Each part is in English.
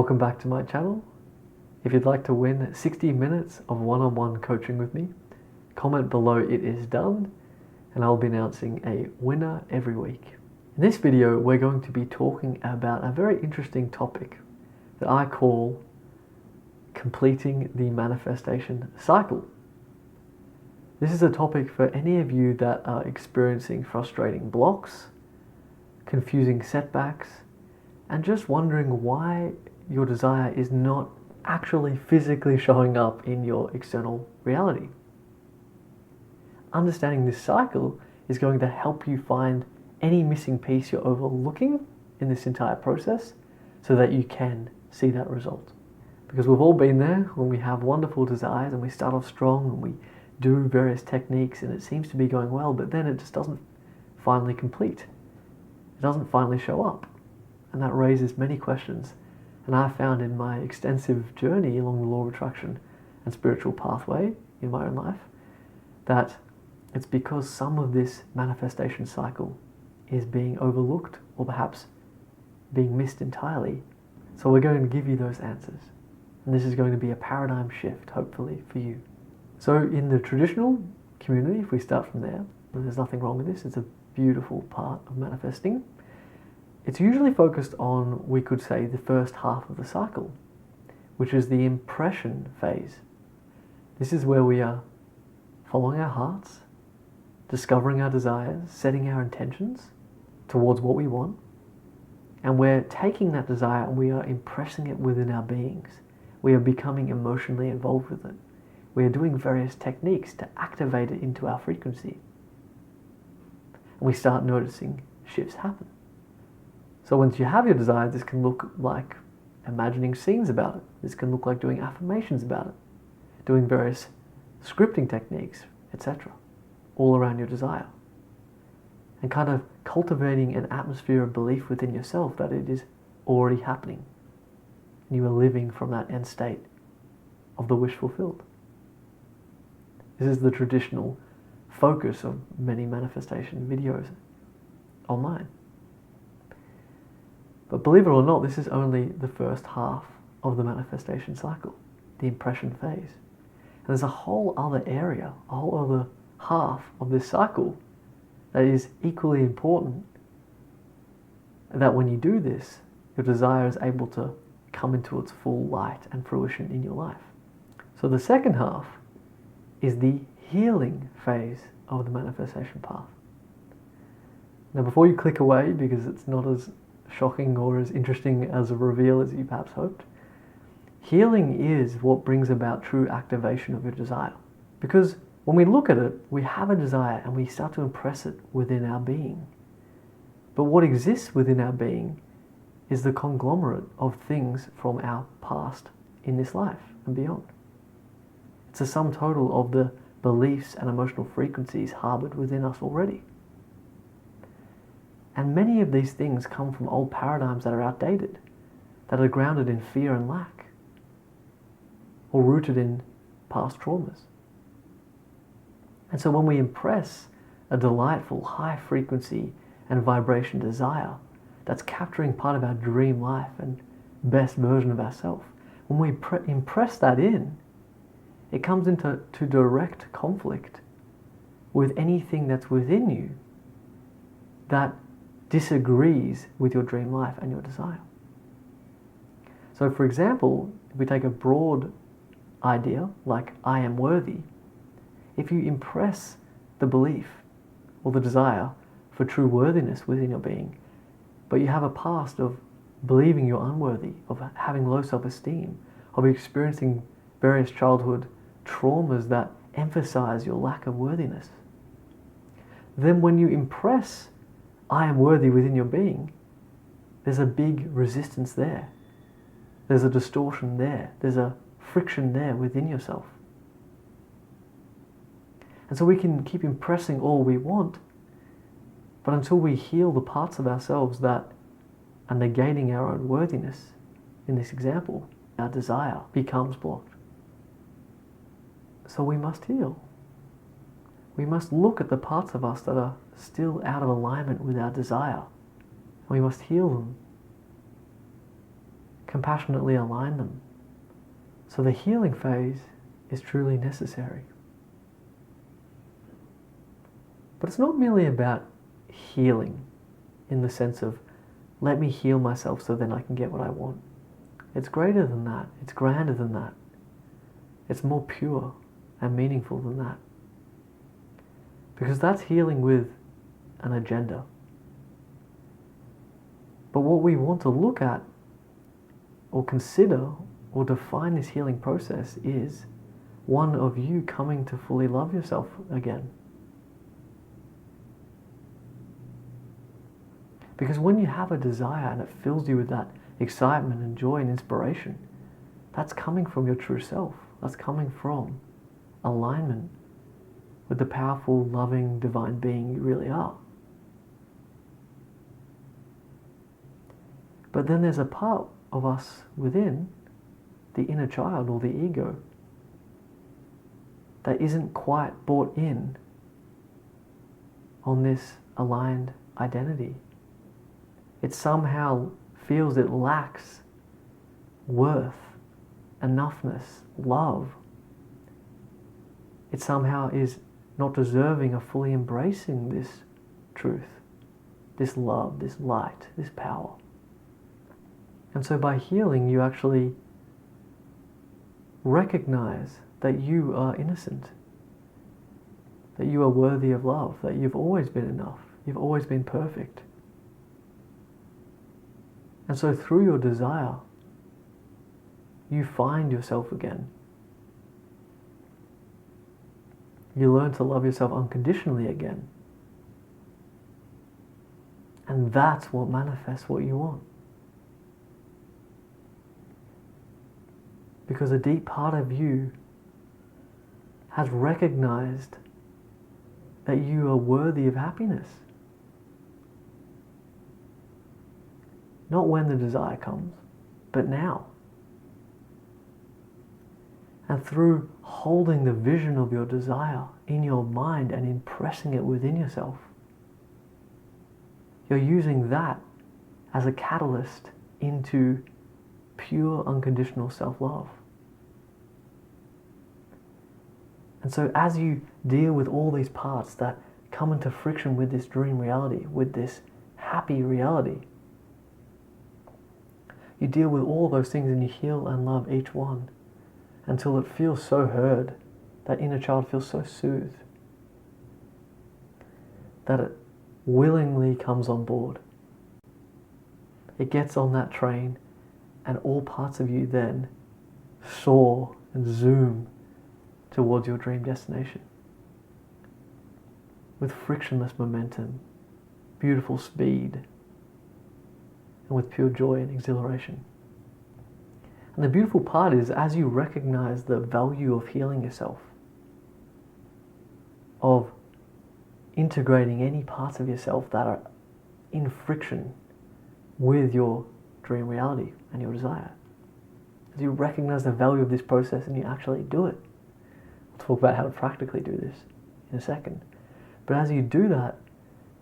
Welcome back to my channel. If you'd like to win 60 minutes of one-on-one coaching with me, comment below it is done, and I'll be announcing a winner every week. In this video, we're going to be talking about a very interesting topic that I call completing the manifestation cycle. This is a topic for any of you that are experiencing frustrating blocks, confusing setbacks, and just wondering why your desire is not actually physically showing up in your external reality. Understanding this cycle is going to help you find any missing piece you're overlooking in this entire process so that you can see that result. Because we've all been there when we have wonderful desires and we start off strong and we do various techniques and it seems to be going well, but then it just doesn't finally complete. It doesn't finally show up. And that raises many questions. And I found in my extensive journey along the law of attraction and spiritual pathway in my own life that it's because some of this manifestation cycle is being overlooked or perhaps being missed entirely. So we're going to give you those answers. And this is going to be a paradigm shift, hopefully, for you. So in the traditional community, if we start from there, and there's nothing wrong with this, it's a beautiful part of manifesting. It's usually focused on, we could say, the first half of the cycle, which is the impression phase. This is where we are following our hearts, discovering our desires, setting our intentions towards what we want, and we're taking that desire and we are impressing it within our beings. We are becoming emotionally involved with it. We are doing various techniques to activate it into our frequency. And we start noticing shifts happen. So once you have your desire, this can look like imagining scenes about it. This can look like doing affirmations about it, doing various scripting techniques, etc., all around your desire. And kind of cultivating an atmosphere of belief within yourself that it is already happening. And you are living from that end state of the wish fulfilled. This is the traditional focus of many manifestation videos online. But believe it or not, this is only the first half of the manifestation cycle, the impression phase. And there's a whole other area, a whole other half of this cycle that is equally important, that when you do this, your desire is able to come into its full light and fruition in your life. So the second half is the healing phase of the manifestation path. Now before you click away, because it's not as shocking or as interesting as a reveal as you perhaps hoped, healing is what brings about true activation of your desire. Because when we look at it, we have a desire and we start to impress it within our being. But what exists within our being is the conglomerate of things from our past in this life and beyond. It's a sum total of the beliefs and emotional frequencies harbored within us already. And many of these things come from old paradigms that are outdated, that are grounded in fear and lack, or rooted in past traumas. And so when we impress a delightful high frequency and vibration desire that's capturing part of our dream life and best version of ourselves, when we impress that in, it comes into direct conflict with anything that's within you that disagrees with your dream life and your desire. So for example, if we take a broad idea like I am worthy, if you impress the belief or the desire for true worthiness within your being, but you have a past of believing you're unworthy, of having low self-esteem, of experiencing various childhood traumas that emphasize your lack of worthiness, then when you impress I am worthy within your being, there's a big resistance there. There's a distortion there. There's a friction there within yourself. And so we can keep impressing all we want, but until we heal the parts of ourselves that are negating our own worthiness, in this example, our desire becomes blocked. So we must heal. We must look at the parts of us that are still out of alignment with our desire. We must heal them compassionately align them. So the healing phase is truly necessary. But it's not merely about healing in the sense of, let me heal myself so then I can get what I want. It's greater than that. It's grander than that. It's more pure and meaningful than that. Because that's healing with an agenda. But what we want to look at or consider or define this healing process is one of you coming to fully love yourself again. Because when you have a desire and it fills you with that excitement and joy and inspiration, that's coming from your true self. That's coming from alignment with the powerful, loving, divine being you really are. But then there's a part of us within, the inner child or the ego, that isn't quite bought in on this aligned identity. It somehow feels it lacks worth, enoughness, love. It somehow is not deserving of fully embracing this truth, this love, this light, this power. And so by healing, you actually recognize that you are innocent, that you are worthy of love, that you've always been enough, you've always been perfect. And so through your desire, you find yourself again. You learn to love yourself unconditionally again. And that's what manifests what you want. Because a deep part of you has recognized that you are worthy of happiness. Not when the desire comes, but now. And through holding the vision of your desire in your mind and impressing it within yourself, you're using that as a catalyst into pure unconditional self-love. And so as you deal with all these parts that come into friction with this dream reality, with this happy reality, you deal with all those things and you heal and love each one until it feels so heard, that inner child feels so soothed, that it willingly comes on board. It gets on that train and all parts of you then soar and zoom towards your dream destination with frictionless momentum, beautiful speed, and with pure joy and exhilaration. And the beautiful part is, as you recognize the value of healing yourself, of integrating any parts of yourself that are in friction with your dream reality and your desire, as you recognize the value of this process and you actually do it. We'll talk about how to practically do this in a second. But as you do that,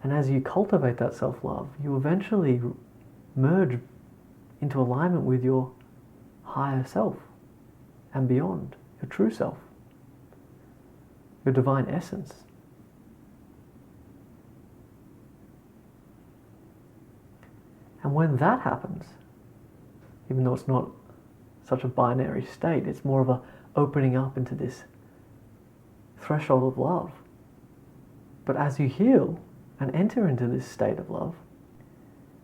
and as you cultivate that self-love, you eventually merge into alignment with your higher self and beyond, your true self, your divine essence. And when that happens, even though it's not such a binary state, it's more of a opening up into this threshold of love. But as you heal and enter into this state of love,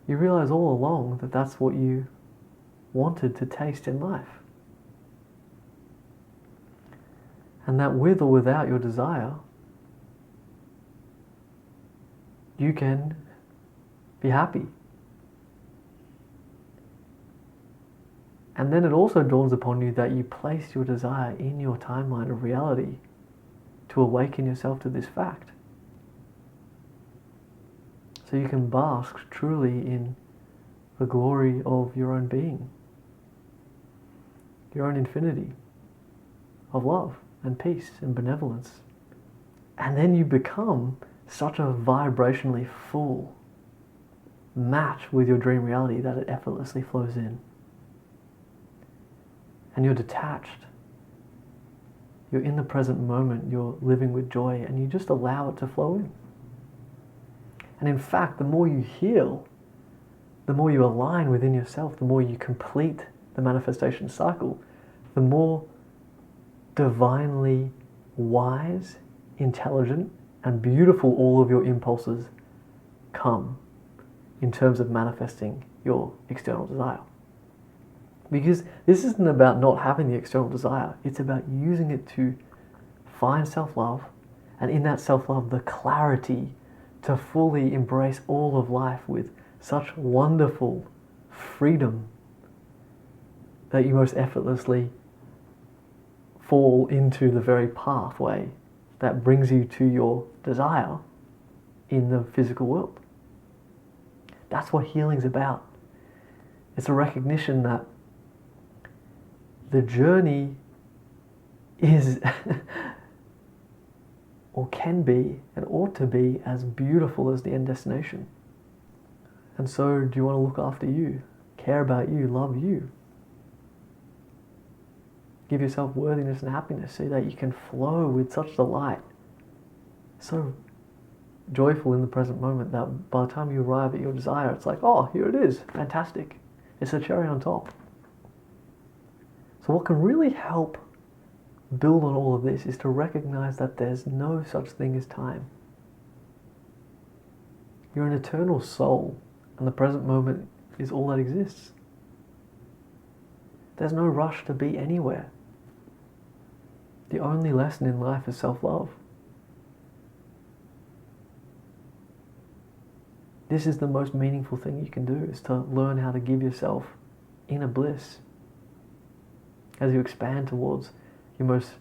you realize all along that that's what you wanted to taste in life. And that with or without your desire, you can be happy. And then it also dawns upon you that you place your desire in your timeline of reality to awaken yourself to this fact. So you can bask truly in the glory of your own being, your own infinity of love and peace and benevolence. And then you become such a vibrationally full match with your dream reality that it effortlessly flows in. and you're detached. You're in the present moment, you're living with joy, and you just allow it to flow in. And in fact, the more you heal, the more you align within yourself, the more you complete the manifestation cycle, the more divinely wise, intelligent, and beautiful all of your impulses come in terms of manifesting your external desire. Because this isn't about not having the external desire, it's about using it to find self-love, and in that self-love, the clarity to fully embrace all of life with such wonderful freedom that you most effortlessly fall into the very pathway that brings you to your desire in the physical world. That's what healing's about. It's a recognition that the journey is or can be and ought to be as beautiful as the end destination. And so, do you want to look after you, care about you, love you? Give yourself worthiness and happiness so that you can flow with such delight, so joyful in the present moment that by the time you arrive at your desire, it's like, oh, here it is, fantastic. It's a cherry on top. So what can really help build on all of this is to recognize that there's no such thing as time. You're an eternal soul, and the present moment is all that exists. There's no rush to be anywhere. The only lesson in life is self-love. This is the most meaningful thing you can do, is to learn how to give yourself inner bliss as you expand towards your most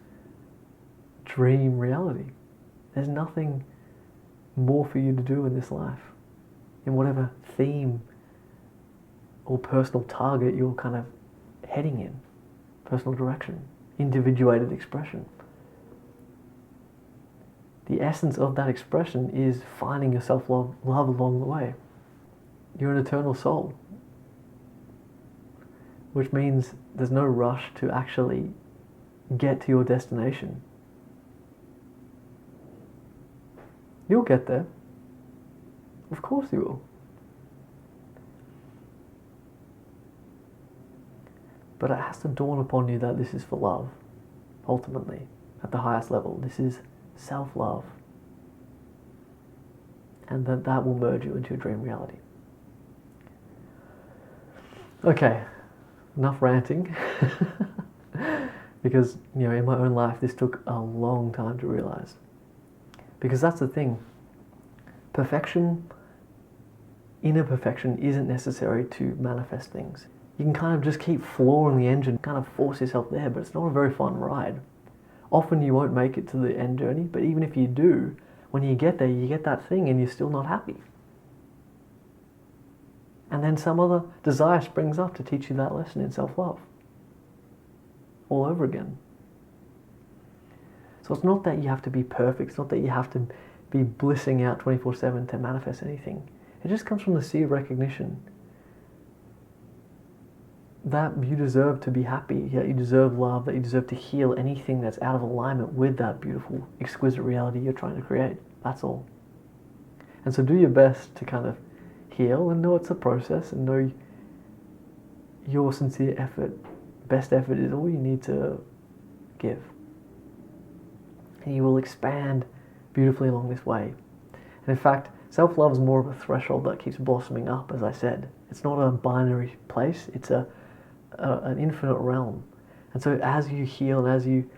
dream reality. There's nothing more for you to do in this life, in whatever theme or personal target you're kind of heading in, personal direction, individuated expression. The essence of that expression is finding your self-love along the way. You're an eternal soul, which means there's no rush to actually get to your destination. You'll get there. Of course you will. But it has to dawn upon you that this is for love, ultimately, at the highest level. This is self-love. And that will merge you into your dream reality. Okay, enough ranting. Because, in my own life, this took a long time to realize. Because that's the thing. Perfection, inner perfection, isn't necessary to manifest things. You can kind of just keep flooring the engine, kind of force yourself there, but it's not a very fun ride. Often you won't make it to the end journey, but even if you do, when you get there, you get that thing and you're still not happy. And then some other desire springs up to teach you that lesson in self-love. All over again. So it's not that you have to be perfect, it's not that you have to be blissing out 24/7 to manifest anything. It just comes from the sea of recognition that you deserve to be happy, that you deserve love, that you deserve to heal anything that's out of alignment with that beautiful, exquisite reality you're trying to create. That's all. And so do your best to kind of heal, and know it's a process, and know your sincere effort, best effort, is all you need to give. And you will expand beautifully along this way. And in fact, self-love is more of a threshold that keeps blossoming up, as I said. It's not a binary place, it's an infinite realm. And so as you heal and as you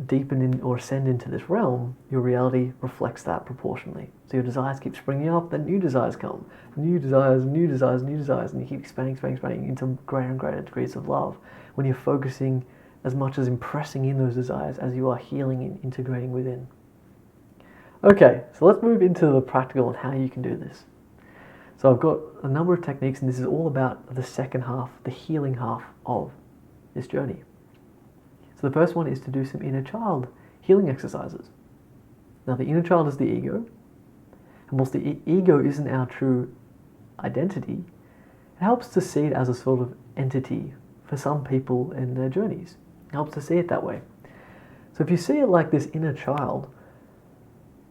deepen in or ascend into this realm, your reality reflects that proportionally. So your desires keep springing up, then new desires come. New desires, new desires, new desires, and you keep expanding into greater and greater degrees of love when you're focusing as much as impressing in those desires as you are healing and integrating within. Okay, so let's move into the practical and how you can do this. So I've got a number of techniques, and this is all about the second half, the healing half of this journey. So the first one is to do some inner child healing exercises. Now the inner child is the ego, and whilst the ego isn't our true identity, it helps to see it as a sort of entity for some people in their journeys. It helps to see it that way. So if you see it like this inner child,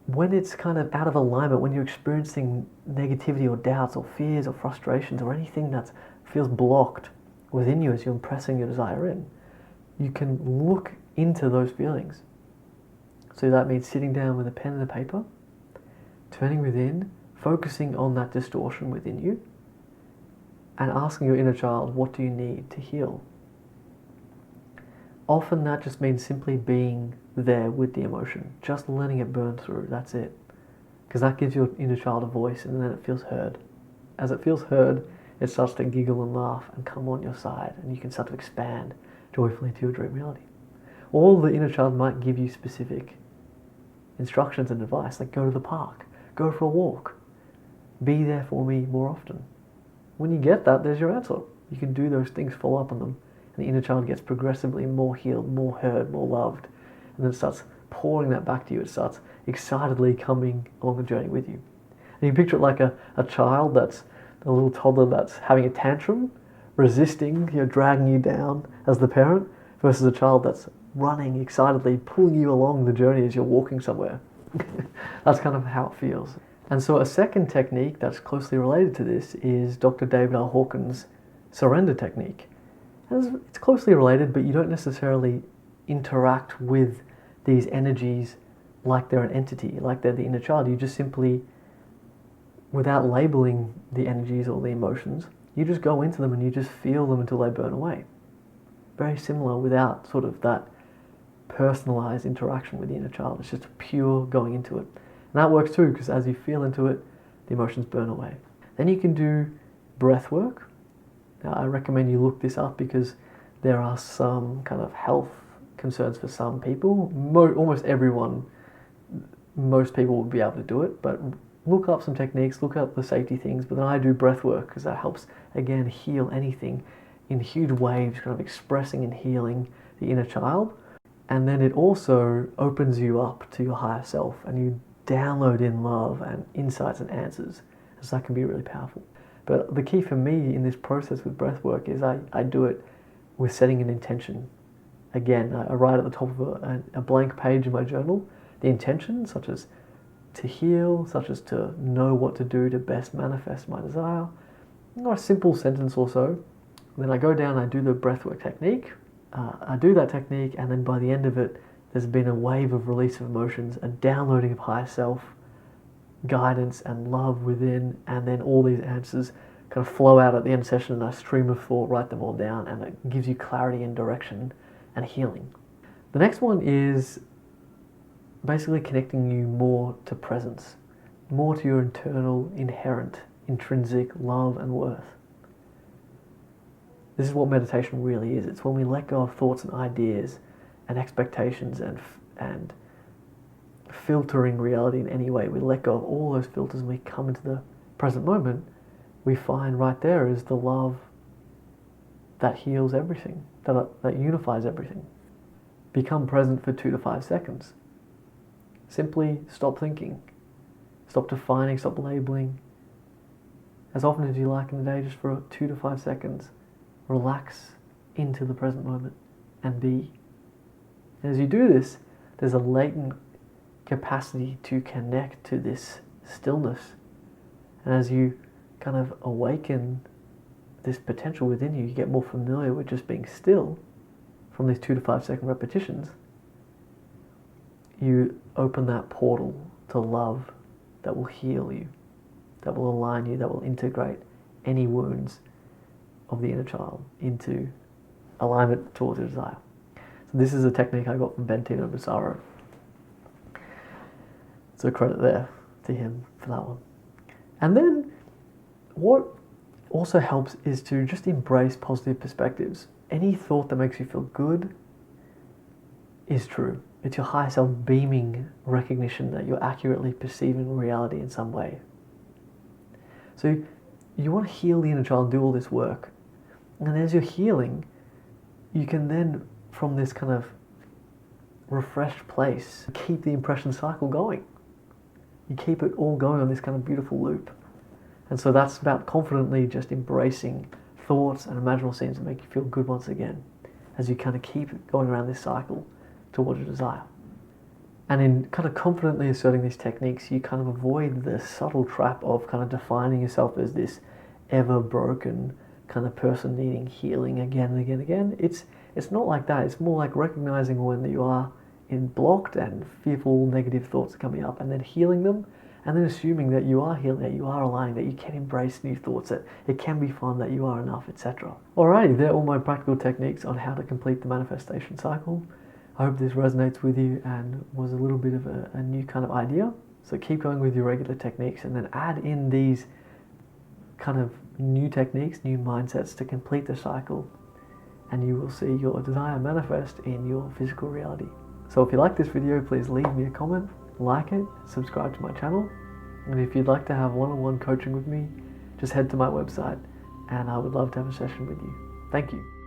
when it's kind of out of alignment, when you're experiencing negativity or doubts or fears or frustrations or anything that feels blocked within you as you're impressing your desire in, you can look into those feelings. So that means sitting down with a pen and a paper, turning within, focusing on that distortion within you, and asking your inner child, what do you need to heal? Often that just means simply being there with the emotion, just letting it burn through, that's it. Because that gives your inner child a voice, and then it feels heard. As it feels heard, it starts to giggle and laugh and come on your side, and you can start to expand joyfully into your dream reality. Or the inner child might give you specific instructions and advice, like go to the park, go for a walk, be there for me more often. When you get that, there's your answer. You can do those things, follow up on them, and the inner child gets progressively more healed, more heard, more loved, and then it starts pouring that back to you. It starts excitedly coming along the journey with you. And you can picture it like a child that's a little toddler that's having a tantrum, resisting, dragging you down as the parent, versus a child that's running excitedly, pulling you along the journey as you're walking somewhere. That's kind of how it feels. And so a second technique that's closely related to this is Dr. David R. Hawkins' surrender technique. And it's closely related, but you don't necessarily interact with these energies like they're an entity, like they're the inner child. You just simply, without labeling the energies or the emotions, you just go into them and you just feel them until they burn away. Very similar, without sort of that personalized interaction with the inner child. It's just pure going into it. And that works too, because as you feel into it, the emotions burn away. Then you can do breath work. Now, I recommend you look this up because there are some kind of health concerns for some people. Almost everyone, most people will be able to do it, but look up some techniques, look up the safety things. But then I do breath work because that helps, again, heal anything in huge waves, kind of expressing and healing the inner child. And then it also opens you up to your higher self, and you download in love and insights and answers. So that can be really powerful. But the key for me in this process with breath work is I do it with setting an intention. Again, I write at the top of a blank page in my journal the intention, such as to heal, such as to know what to do to best manifest my desire, or a simple sentence or so. Then I go down, I do the breathwork technique, I do that technique, and then by the end of it, there's been a wave of release of emotions, a downloading of higher self, guidance and love within, and then all these answers kind of flow out at the end of the session, and I stream of thought, write them all down, and it gives you clarity and direction and healing. The next one is basically connecting you more to presence, more to your internal, inherent, intrinsic love and worth. This is what meditation really is. It's when we let go of thoughts and ideas and expectations and filtering reality in any way. We let go of all those filters and we come into the present moment. We find right there is the love that heals everything, that unifies everything. Become present for 2 to 5 seconds. Simply stop thinking, stop defining, stop labeling. As often as you like in the day, just for 2 to 5 seconds, relax into the present moment and be. And as you do this, there's a latent capacity to connect to this stillness. And as you kind of awaken this potential within you, you get more familiar with just being still from these 2 to 5 second repetitions. You open that portal to love that will heal you, that will align you, that will integrate any wounds of the inner child into alignment towards your desire. So this is a technique I got from Bentino Massaro. So credit there to him for that one. And then what also helps is to just embrace positive perspectives. Any thought that makes you feel good is true. It's your higher self beaming recognition that you're accurately perceiving reality in some way. So you want to heal the inner child and do all this work. And as you're healing, you can then, from this kind of refreshed place, keep the impression cycle going. You keep it all going on this kind of beautiful loop. And so that's about confidently just embracing thoughts and imaginal scenes that make you feel good once again, as you kind of keep going around this cycle towards your desire. And in kind of confidently asserting these techniques, you kind of avoid the subtle trap of kind of defining yourself as this ever broken kind of person needing healing again and again and again. It's not like that. It's more like recognizing when you are in blocked and fearful negative thoughts coming up, and then healing them, and then assuming that you are healing, that you are aligning, that you can embrace new thoughts, that it can be fun, that you are enough, etc. Alrighty, they're all my practical techniques on how to complete the manifestation cycle. I hope this resonates with you and was a little bit of a new kind of idea. So keep going with your regular techniques, and then add in these kind of new techniques, new mindsets to complete the cycle, and you will see your desire manifest in your physical reality. So if you like this video, please leave me a comment, like it, subscribe to my channel, and if you'd like to have one-on-one coaching with me, just head to my website and I would love to have a session with you. Thank you.